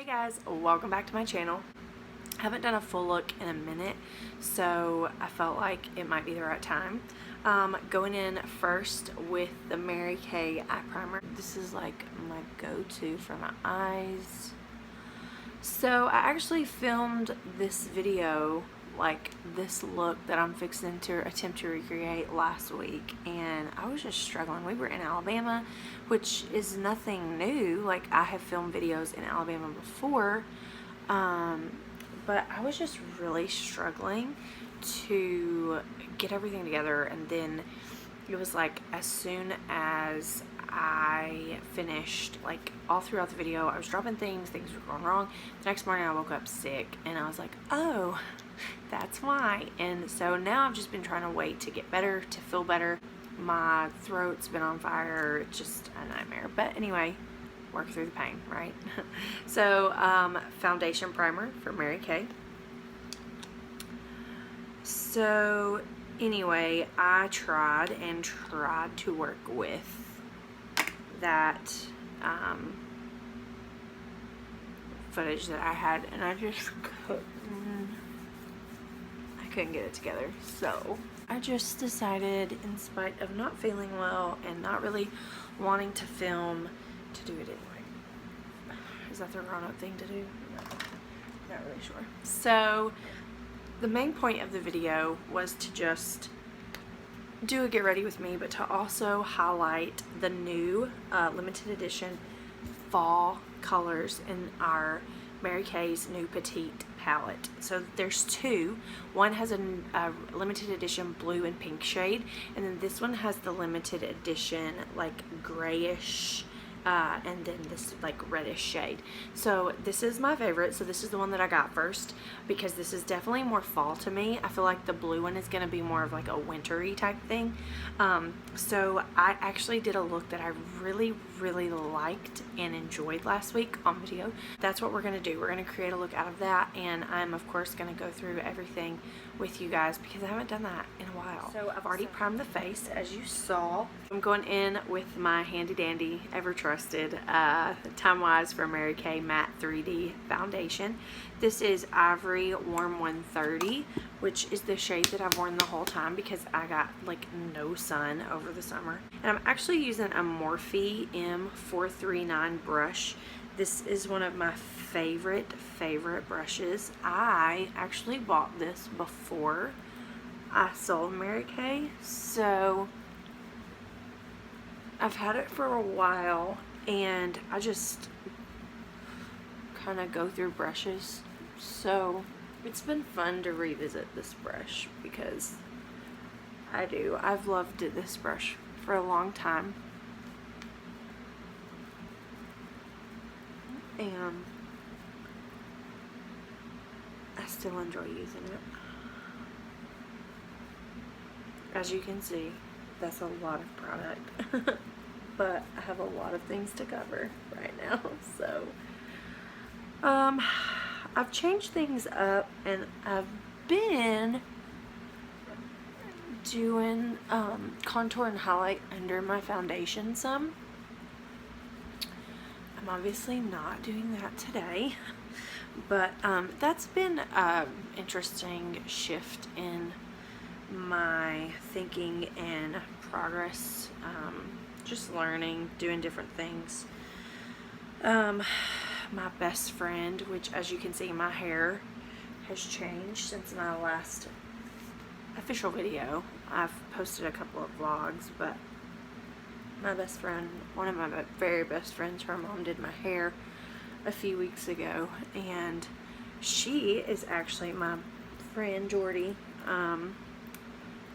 Hey guys, welcome back to my channel. I haven't done a full look in a minute, so I felt like it might be the right time. Going in first with the Mary Kay eye primer. This is like my go-to for my eyes. So I actually filmed this video, like this look that I'm fixing to attempt to recreate last week, and I was just struggling. We were in Alabama, which is nothing new. Like, I have filmed videos in Alabama before, but I was just really struggling to get everything together. And then it was like, as soon as I finished, like, all throughout the video, I was dropping things were going wrong. The next morning I woke up sick, and I was like, oh, that's why. And so now I've just been trying to wait to get better, to feel better. My throat's been on fire. It's just a nightmare. But anyway, work through the pain, right? So foundation primer for Mary Kay. So anyway, I tried to work with that footage that I had, and I just couldn't get it together. So I just decided, in spite of not feeling well and not really wanting to film, to do it anyway. Is that the grown-up thing to do? No, not really sure. So the main point of the video was to just do a get ready with me, but to also highlight the new limited edition fall colors in our Mary Kay's new Petite palette. So there's two. One has a limited edition blue and pink shade, and then this one has the limited edition like grayish and then this like reddish shade. So this is my favorite. So this is the one that I got first, because this is definitely more fall to me. I feel like the blue one is going to be more of like a wintry type thing. So I actually did a look that I really liked and enjoyed last week on video. That's what we're going to do. We're going to create a look out of that, and I'm of course going to go through everything with you guys because I haven't done that in a while. So I've already primed the face, as you saw. I'm going in with my handy dandy, ever trusted, Time Wise for Mary Kay Matte 3D Foundation. This is Ivory Warm 130, which is the shade that I've worn the whole time because I got like no sun over the summer. And I'm actually using a Morphe M439 brush. This is one of my favorite brushes. I actually bought this before I sold Mary Kay, so I've had it for a while, and I just kind of go through brushes. So it's been fun to revisit this brush because I've loved this brush for a long time. And I still enjoy using it. As you can see, that's a lot of product. But I have a lot of things to cover right now. So I've changed things up, and I've been doing contour and highlight under my foundation some. I'm obviously not doing that today, but that's been an interesting shift in my thinking and progress. Just learning, doing different things. My best friend, which, as you can see, my hair has changed since my last official video. I've posted a couple of vlogs, but my best friend, one of my very best friends, her mom did my hair a few weeks ago, and she is actually my friend Jordy.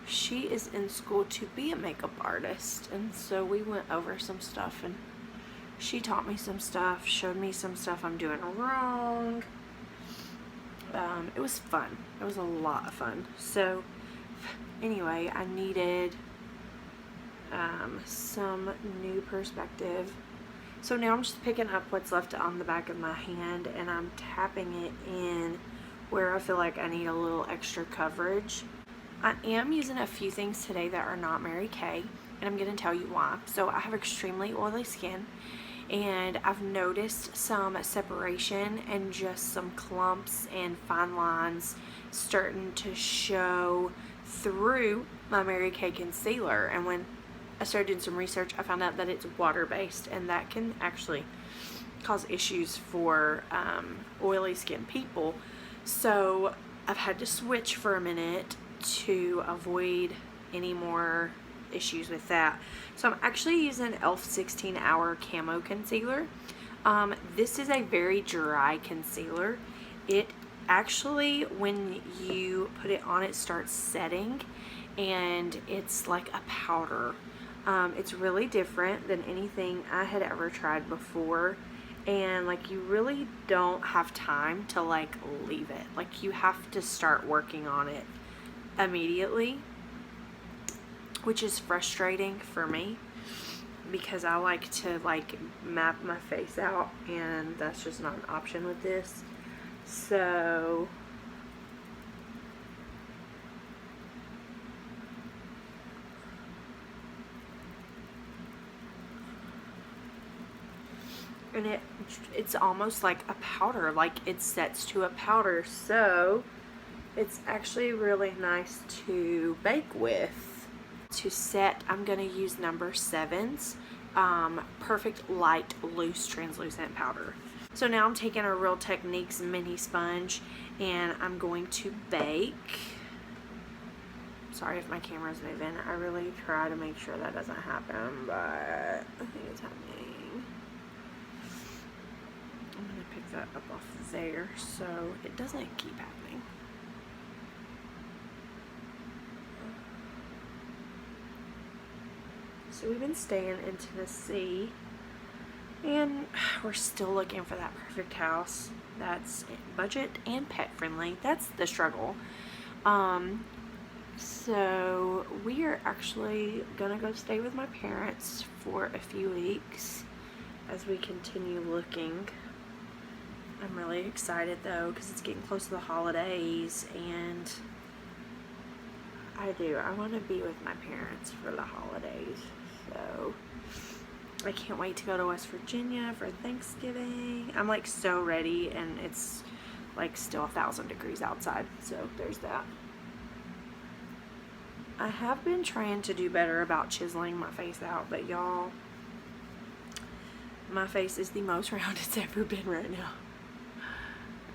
She is in school to be a makeup artist, and so we went over some stuff, and she taught me some stuff, showed me some stuff I'm doing wrong. It was fun. It was a lot of fun. So anyway, I needed some new perspective. So now I'm just picking up what's left on the back of my hand, and I'm tapping it in where I feel like I need a little extra coverage. I am using a few things today that are not Mary Kay, and I'm going to tell you why. So I have extremely oily skin, and I've noticed some separation and just some clumps and fine lines starting to show through my Mary Kay concealer. And when I started doing some research, I found out that it's water-based, and that can actually cause issues for oily skin people. So I've had to switch for a minute to avoid any more issues with that. So I'm actually using e.l.f. 16 Hour Camo Concealer. This is a very dry concealer. It actually, when you put it on, it starts setting, and it's like a powder. It's really different than anything I had ever tried before, and like you really don't have time to like leave it. Like you have to start working on it immediately, which is frustrating for me because I like to like map my face out, and that's just not an option with this. So and it's almost like a powder, like it sets to a powder, so it's actually really nice to bake with. To set, I'm going to use number 7's Perfect Light Loose Translucent Powder. So now I'm taking a Real Techniques mini sponge, and I'm going to bake. Sorry if my camera's moving. I really try to make sure that doesn't happen, but I think it's happening. I'm going to pick that up off there so it doesn't keep happening. So we've been staying in Tennessee, and we're still looking for that perfect house that's budget and pet friendly. That's the struggle. So we are actually gonna go stay with my parents for a few weeks as we continue looking. I'm really excited though because it's getting close to the holidays, and I want to be with my parents for the holidays. So I can't wait to go to West Virginia for Thanksgiving. I'm like so ready, and it's like still 1,000 degrees outside, so there's that. I have been trying to do better about chiseling my face out, but y'all, my face is the most round it's ever been right now.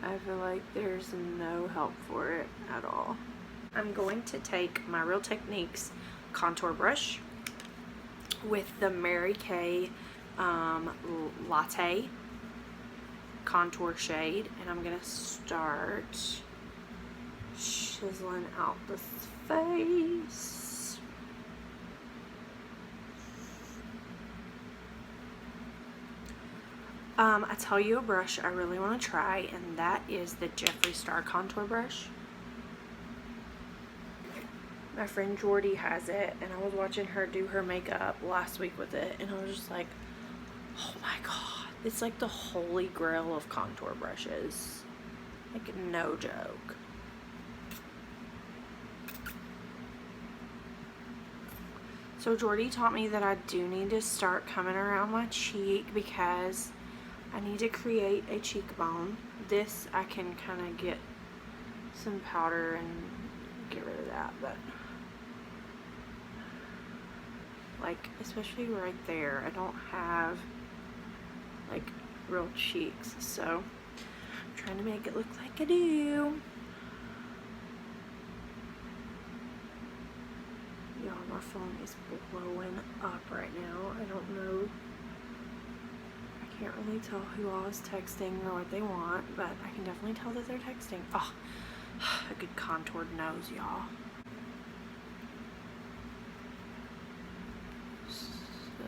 I feel like there's no help for it at all. I'm going to take my Real Techniques contour brush with the Mary Kay Latte contour shade, and I'm gonna start chiseling out the face. I tell you a brush I really want to try, and that is the Jeffree Star contour brush. My friend Jordy has it, and I was watching her do her makeup last week with it, and I was just like, oh my god, it's like the holy grail of contour brushes. Like, no joke. So Jordy taught me that I do need to start coming around my cheek because I need to create a cheekbone. This I can kind of get some powder and get rid of that, but like especially right there, I don't have like real cheeks, so I'm trying to make it look like I do. Y'all, my phone is blowing up right now. I don't know, I can't really tell who all is texting or what they want, but I can definitely tell that they're texting. Oh, a good contoured nose, y'all. So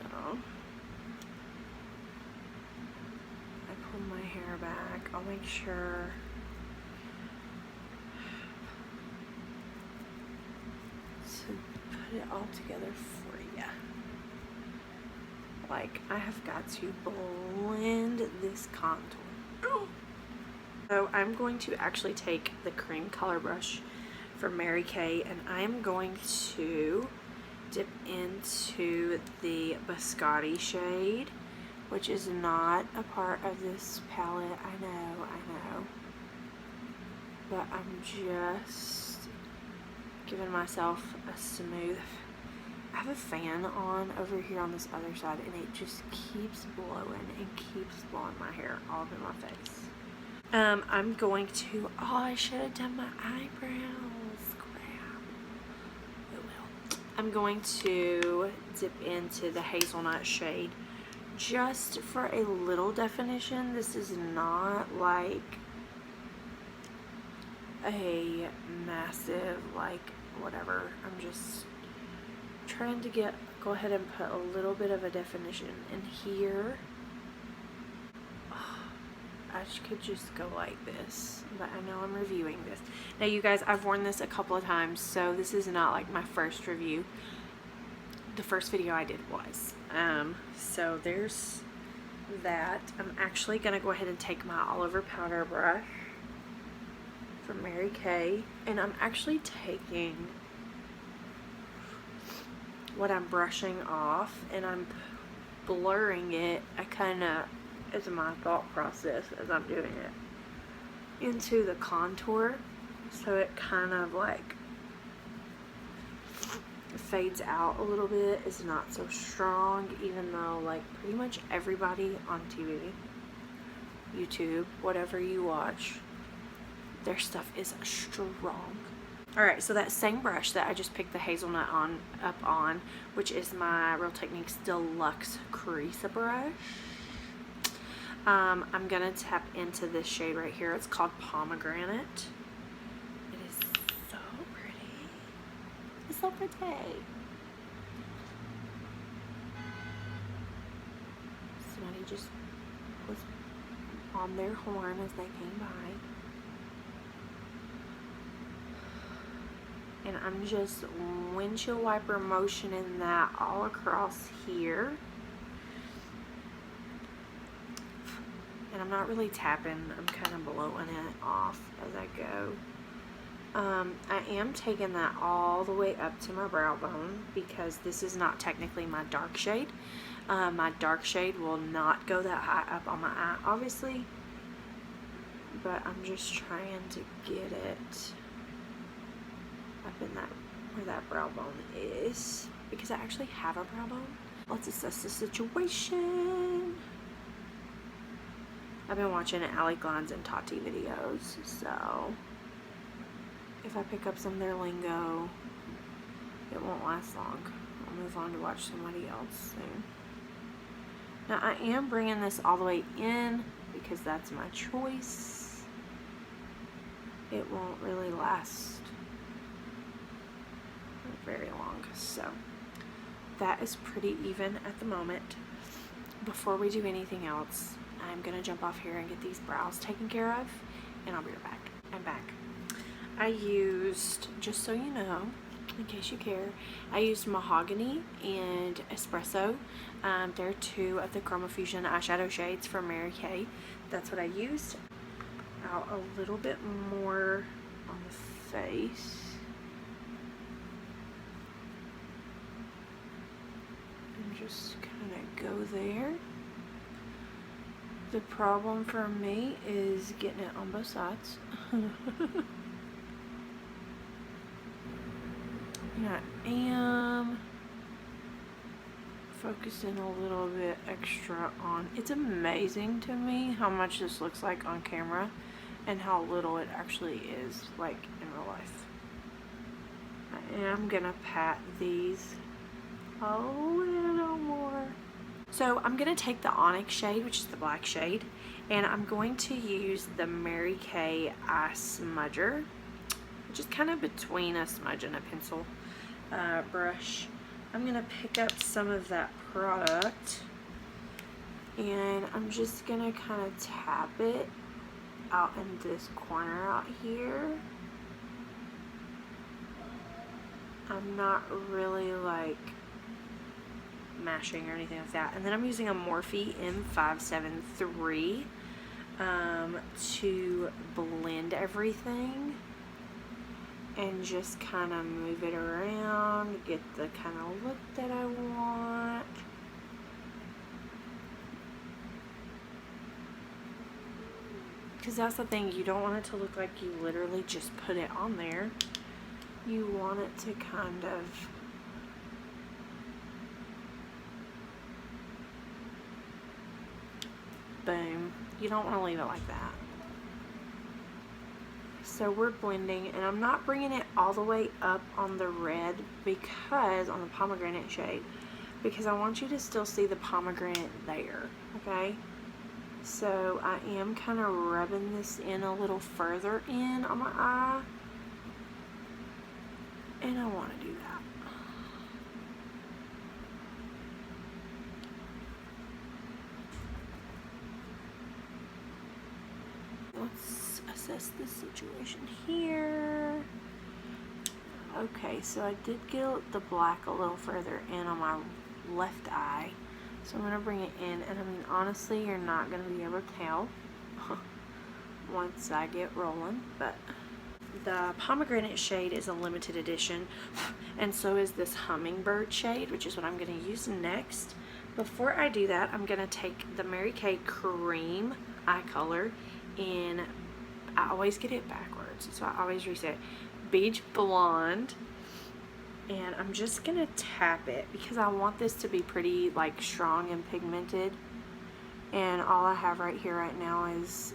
I pull my hair back. I'll make sure to put it all together for you. Like, I have got to blend this contour. So I'm going to actually take the cream color brush from Mary Kay, and I'm going to dip into the Biscotti shade which is not a part of this palette. I know. But I'm just giving myself a smooth. I have a fan on over here on this other side, and it just keeps blowing and keeps blowing my hair all over my face. I'm going to, oh, I should have done my eyebrows. Crap. Oh well. I'm going to dip into the hazelnut shade just for a little definition. This is not like a massive, like, whatever. I'm just trying to go ahead and put a little bit of a definition in here. I could just go like this, but I know I'm reviewing this. Now you guys, I've worn this a couple of times, so this is not like my first review. The first video I did was. So there's that. I'm actually gonna go ahead and take my all over powder brush from Mary Kay, and I'm actually taking what I'm brushing off and I'm blurring it. I kind of, it's my thought process as I'm doing it, into the contour, so it kind of like fades out a little bit. It's not so strong, even though like pretty much everybody on TV, YouTube, whatever you watch, their stuff is strong. Alright, so that same brush that I just picked the hazelnut up on, which is my Real Techniques Deluxe Crease brush, I'm going to tap into this shade right here. It's called Pomegranate. It is so pretty. It's so pretty. Somebody just was on their horn as they came by. And I'm just windshield wiper motioning that all across here. And I'm not really tapping, I'm kind of blowing it off as I go. I am taking that all the way up to my brow bone because this is not technically my dark shade. My dark shade will not go that high up on my eye, obviously. But I'm just trying to get it up in that, where that brow bone is, because I actually have a brow bone. Let's assess the situation. I've been watching Ali Glines and Tati videos, so if I pick up some of their lingo, it won't last long. I'll move on to watch somebody else soon. Now I am bringing this all the way in because that's my choice. It won't really last very long, so that is pretty even at the moment. Before we do anything else, I'm gonna jump off here and get these brows taken care of, and I'll be right back. I'm back. I used, just so you know, in case you care, I used Mahogany and Espresso. They're two of the Chroma Fusion eyeshadow shades from Mary Kay. That's what I used. Out a little bit more on the face. And just kind of go there. The problem for me is getting it on both sides. And I am focusing a little bit extra on, it's amazing to me how much this looks like on camera and how little it actually is like in real life. I am gonna pat these a little more. So I'm going to take the Onyx shade, which is the black shade, and I'm going to use the Mary Kay Eye Smudger, which is kind of between a smudge and a pencil brush. I'm going to pick up some of that product, and I'm just going to kind of tap it out in this corner out here. I'm not really like mashing or anything like that. And then I'm using a Morphe M573 to blend everything and just kind of move it around, get the kind of look that I want. Because that's the thing, you don't want it to look like you literally just put it on there. You want it to kind of boom. You don't want to leave it like that. So we're blending, and I'm not bringing it all the way up on the red because, on the pomegranate shade, because I want you to still see the pomegranate there, okay? So I am kind of rubbing this in a little further in on my eye, and I want to do that. Let's assess this situation here. Okay, so I did get the black a little further in on my left eye, so I'm going to bring it in, and I mean, honestly, you're not going to be able to tell once I get rolling, but the pomegranate shade is a limited edition, and so is this hummingbird shade, which is what I'm going to use next. Before I do that, I'm going to take the Mary Kay cream eye color in, I always get it backwards, so I always reset, beige blonde, and I'm just gonna tap it because I want this to be pretty like strong and pigmented, and all I have right here right now is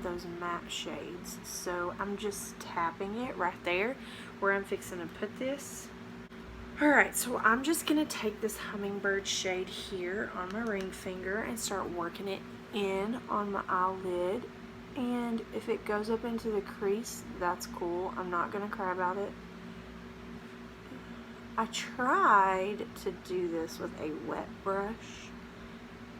those matte shades, so I'm just tapping it right there where I'm fixing to put this. Alright, so I'm just going to take this hummingbird shade here on my ring finger and start working it in on my eyelid. And if it goes up into the crease, that's cool. I'm not going to cry about it. I tried to do this with a wet brush,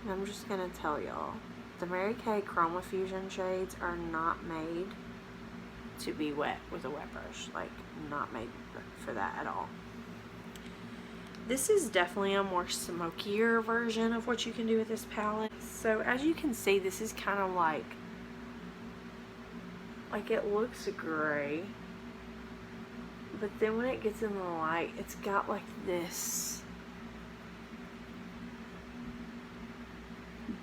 and I'm just going to tell y'all, the Mary Kay Chroma Fusion shades are not made to be wet with a wet brush. Like, not made for that at all. This is definitely a more smokier version of what you can do with this palette. So as you can see, this is kind of like it looks gray, but then when it gets in the light, it's got like this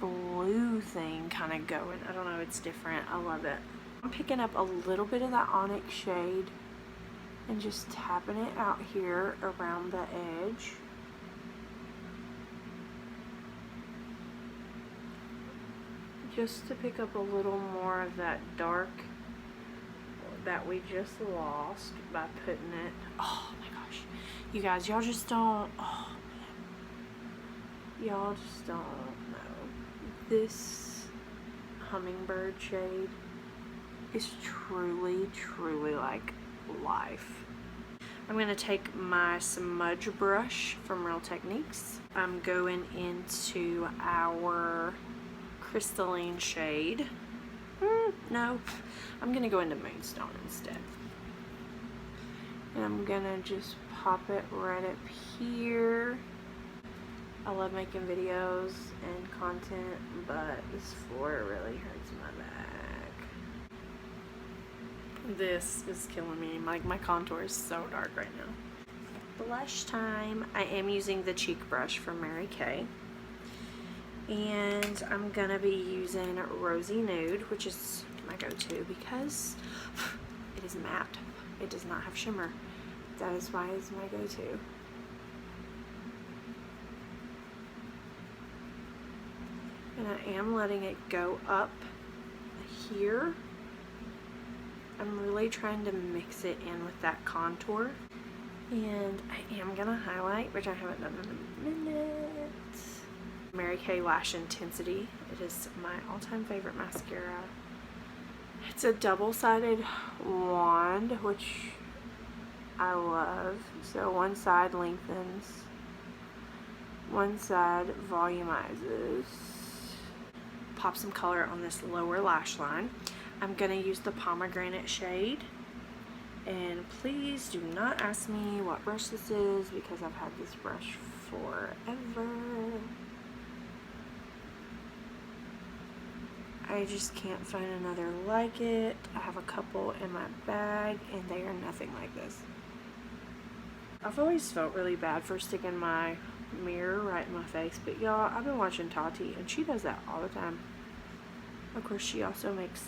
blue thing kind of going. I don't know, it's different. I love it. I'm picking up a little bit of that onyx shade and just tapping it out here around the edge. Just to pick up a little more of that dark that we just lost by putting it. Oh my gosh. You guys, y'all just don't, oh man. Y'all just don't know. This hummingbird shade is truly, truly like life. I'm going to take my smudge brush from Real Techniques. I'm going into our crystalline shade. No, I'm going to go into Moonstone instead. And I'm going to just pop it right up here. I love making videos and content, but this floor really hurts my back. This is killing me. Like, my contour is so dark right now. Blush time. I am using the cheek brush from Mary Kay. And I'm gonna be using Rosy Nude, which is my go-to because it is matte. It does not have shimmer. That is why it's my go-to. And I am letting it go up here. I'm really trying to mix it in with that contour. And I am gonna highlight, which I haven't done in a minute. Mary Kay Lash Intensity. It is my all-time favorite mascara. It's a double-sided wand, which I love. So one side lengthens, one side volumizes. Pop some color on this lower lash line. I'm gonna use the pomegranate shade. And please do not ask me what brush this is because I've had this brush forever. I just can't find another like it. I have a couple in my bag and they are nothing like this. I've always felt really bad for sticking my mirror right in my face. But y'all, I've been watching Tati, and she does that all the time. Of course, she also makes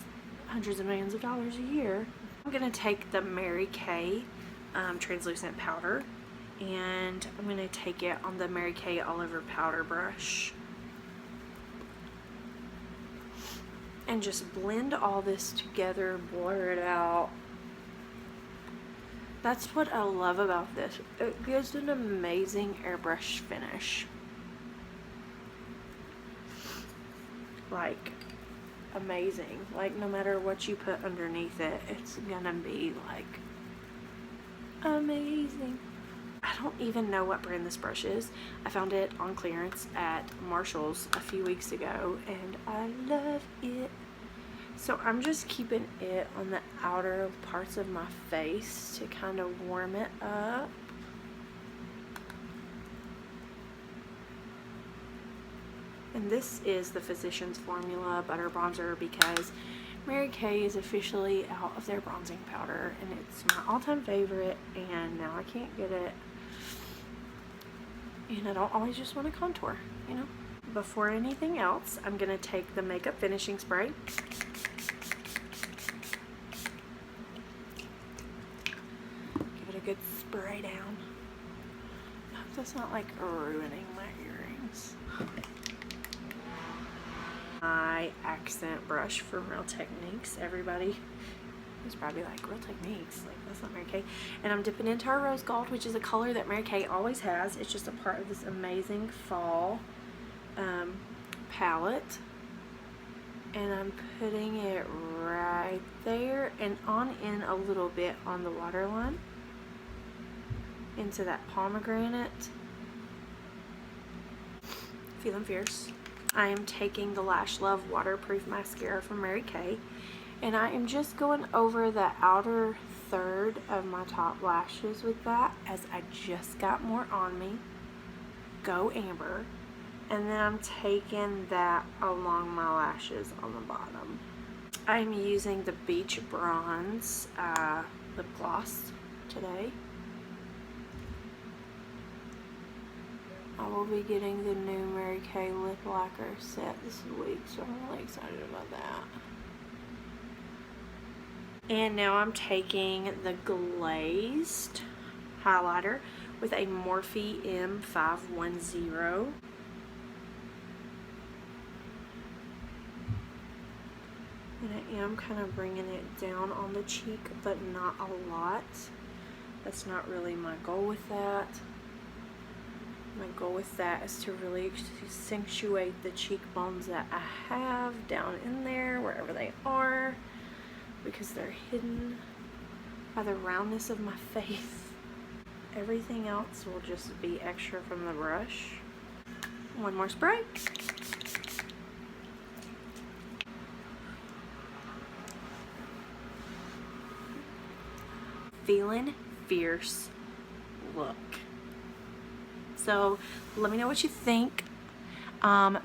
hundreds of millions of dollars a year. I'm gonna take the Mary Kay translucent powder, and I'm gonna take it on the Mary Kay all over powder brush and just blend all this together, blur it out. That's what I love about this. It gives an amazing airbrush finish. Like, amazing. Like, no matter what you put underneath it, it's gonna be like amazing. I don't even know what brand this brush is. I found it on clearance at Marshall's a few weeks ago, and I love it. So I'm just keeping it on the outer parts of my face to kind of warm it up. And this is the Physicians Formula Butter Bronzer because Mary Kay is officially out of their bronzing powder, and it's my all-time favorite, and now I can't get it. And I don't always just want to contour, you know? Before anything else, I'm going to take the makeup finishing spray. Give it a good spray down. I hope that's not like ruining my earrings. My accent brush from Real Techniques. Everybody is probably like, Real Techniques? Like, that's not Mary Kay. And I'm dipping into our rose gold, which is a color that Mary Kay always has. It's just a part of this amazing fall palette. And I'm putting it right there and on in a little bit on the waterline into that pomegranate. Feeling fierce. I am taking the Lash Love Waterproof Mascara from Mary Kay, and I am just going over the outer third of my top lashes with that, as I just got more on me. Go Amber. And then I'm taking that along my lashes on the bottom. I'm using the Beach Bronze lip gloss today. I will be getting the new Mary Kay lip lacquer set this week, so I'm really excited about that. And now I'm taking the glazed highlighter with a Morphe M510. And I am kind of bringing it down on the cheek, but not a lot. That's not really my goal with that. My goal with that is to really accentuate the cheekbones that I have down in there, wherever they are, because they're hidden by the roundness of my face. Everything else will just be extra from the brush. One more spray. Feeling fierce look. So let me know what you think.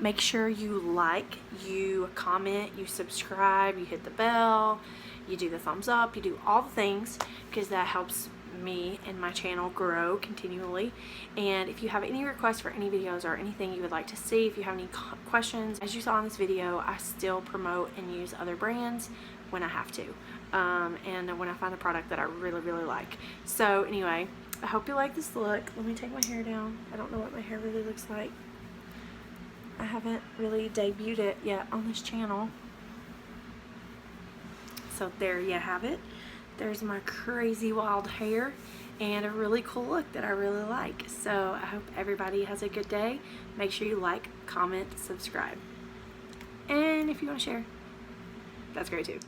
Make sure you like, you comment, you subscribe, you hit the bell, you do the thumbs up, you do all the things, because that helps me and my channel grow continually. And if you have any requests for any videos or anything you would like to see, if you have any questions, as you saw in this video, I still promote and use other brands when I have to, and when I find a product that I really like. So anyway, I hope you like this look. Let me take my hair down. I don't know what my hair really looks like. I haven't really debuted it yet on this channel. So there you have it. There's my crazy wild hair and a really cool look that I really like. So I hope everybody has a good day. Make sure you like, comment, subscribe. And if you want to share, that's great too.